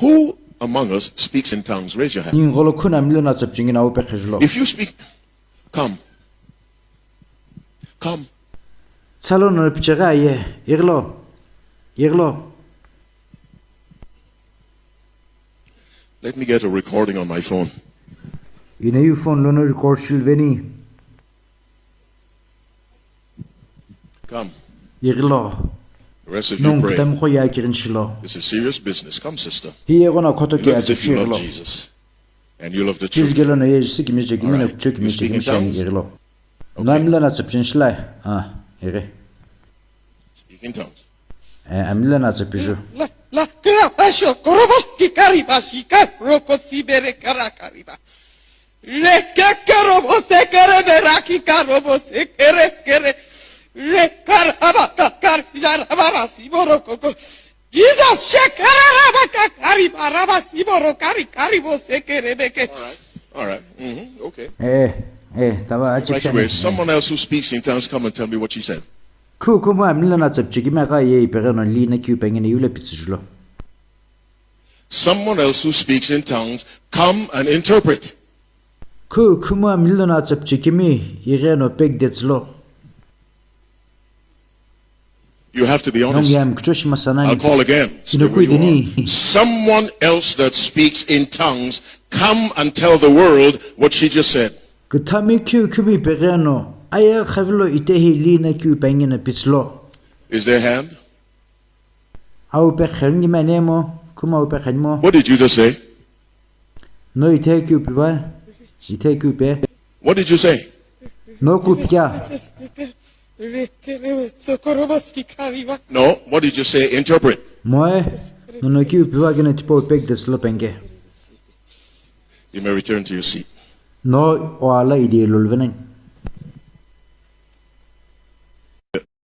Who among us speaks in tongues? Raise your hand. If you speak, come. Come. Let me get a recording on my phone. Come. The rest of you pray. This is serious business. Come, sister. You look as if you love Jesus. And you love the truth. All right. You speak in tongues? Okay. Speak in tongues. Jesus, all right. Okay. Right away. Someone else who speaks in tongues, come and tell me what she said. Someone else who speaks in tongues, come and interpret. You have to be honest. I'll call again. Someone else that speaks in tongues, come and tell the world what she just said. Is there a hand? What did you just say? What did you say? No, what did you say? Interpret. You may return to your seat.